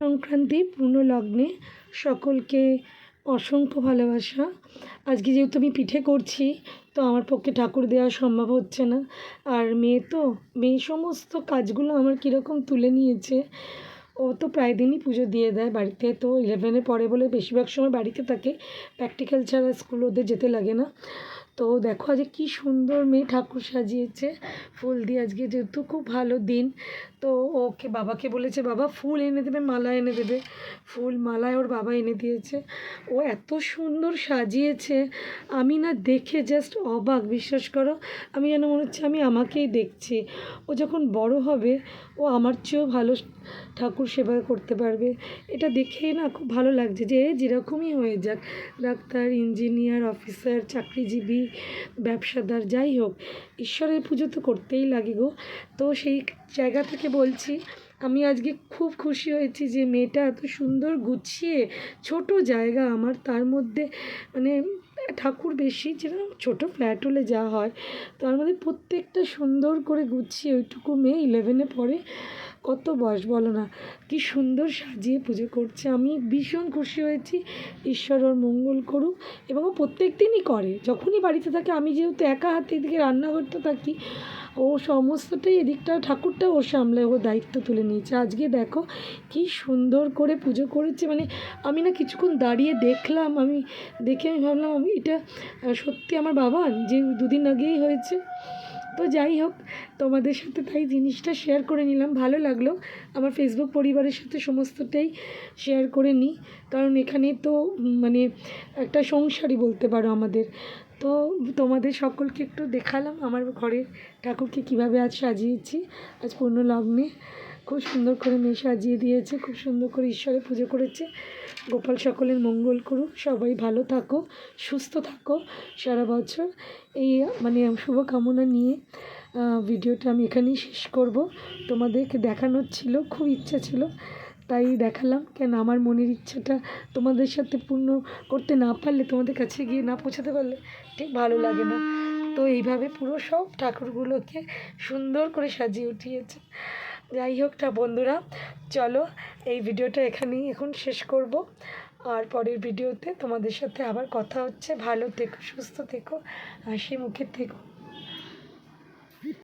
সংক্রান্তি পূর্ণ লগ্নে সকলকে অসংখ্য ভালোবাসা। আজকে যেহেতু আমি পিঠে করছি, তো আমার পক্ষে ঠাকুর দেওয়া সম্ভব হচ্ছে না। আর মেয়ে সমস্ত কাজগুলো আমার কীরকম তুলে নিয়েছে। ও তো প্রায় দিনই পুজো দিয়ে দেয় বাড়িতে, তো 11-এ পড়ে বলে বেশিরভাগ সময় বাড়িতে থাকে। প্র্যাকটিক্যাল ছাড়া স্কুল ওদের যেতে লাগে না। তো দেখো আজকে কী সুন্দর মেয়ে ঠাকুর সাজিয়েছে ফুল দিয়ে। আজকে যেহেতু খুব ভালো দিন, তো ওকে বাবাকে বলেছে বাবা ফুল এনে দেবে, মালা এনে দেবে। ফুল মালায় ওর বাবা এনে দিয়েছে। ও এত সুন্দর সাজিয়েছে, আমি না দেখে জাস্ট অবাক, বিশ্বাস করো। আমি যেন মনে হচ্ছে আমি আমাকেই দেখছি। ও যখন বড় হবে ও আমার চেয়েও ভালো ঠাকুর সেবা করতে পারবে। এটা দেখেই না খুব ভালো লাগছে যে যেরকমই হয়ে যাক, ডাক্তার, ইঞ্জিনিয়ার, অফিসার, চাকরিজীবী, ব্যবসাদার, যাই হোক, ঈশ্বরের পুজো তো করতেই লাগে গো। তো সেই জায়গা থেকে বলছি, আমি আজকে খুব খুশি হয়েছি যে মেয়েটা এত সুন্দর গুছিয়ে, ছোট জায়গা আমার, তার মধ্যে মানে ঠাকুর বেশি, যেরকম ছোটো ফ্ল্যাট হলে যা হয়, তার মধ্যে প্রত্যেকটা সুন্দর করে গুছিয়ে, ওইটুকু মেয়ে 11-এ পড়ে, কত বয়স বলো না, কি সুন্দর সাজিয়ে পুজো করছে। আমি ভীষণ খুশি হয়েছি। ঈশ্বর ওর মঙ্গল করুক। এবং ও প্রত্যেক দিনই করে, যখনই বাড়িতে থাকে। আমি যেহেতু একা হাতে এদিকে রান্নাঘরটা থাকি, ও সমস্তটাই এদিকটা ঠাকুরটা ও সামলায়, ও দায়িত্ব তুলে নিয়েছে। আজকে দেখো কি সুন্দর করে পুজো করেছে, মানে আমি না কিছুক্ষণ দাঁড়িয়ে দেখলাম, আমি ভাবলাম আমি এটা সত্যি আমার বাবার, যে 2 দিন আগেই হয়েছে। তো যাই হোক, তোমাদের সাথে তাই জিনিসটা শেয়ার করে নিলাম, ভালো লাগলো। আমার ফেসবুক পরিবারের সাথে সমস্তটাই শেয়ার করে নিই, কারণ এখানে তো মানে একটা সংসারই বলতে পারো আমাদের। তো তোমাদের সকলকে একটু দেখালাম আমার ঘরের ঠাকুরকে কীভাবে আজ সাজিয়েছি। আজ পূর্ণ লগ্নে খুব সুন্দর করে মেয়ে সাজিয়ে দিয়েছে, খুব সুন্দর করে ঈশ্বরের পুজো করেছে। গোপাল সকলের মঙ্গল করুক, সবাই ভালো থাকো, সুস্থ থাকো সারা বছর, এই মানে শুভকামনা নিয়ে ভিডিওটা আমি এখানেই শেষ করব। তোমাদেরকে দেখানোর ছিল, খুব ইচ্ছা ছিল, তাই দেখালাম। কেন আমার মনের ইচ্ছাটা তোমাদের সাথে পূর্ণ করতে না পারলে, তোমাদের কাছে গিয়ে না পৌঁছাতে পারলে ঠিক ভালো লাগে না। তো এইভাবে পুরো সব ঠাকুরগুলোকে সুন্দর করে সাজিয়ে উঠিয়েছে। যাই হোক বন্ধুরা, চলো এই ভিডিওটা এখানেই এখন শেষ করব। আর পরের ভিডিওতে তোমাদের সাথে আবার কথা হচ্ছে। ভালো থেকো, সুস্থ থেকো, হাসি মুখে থেকো।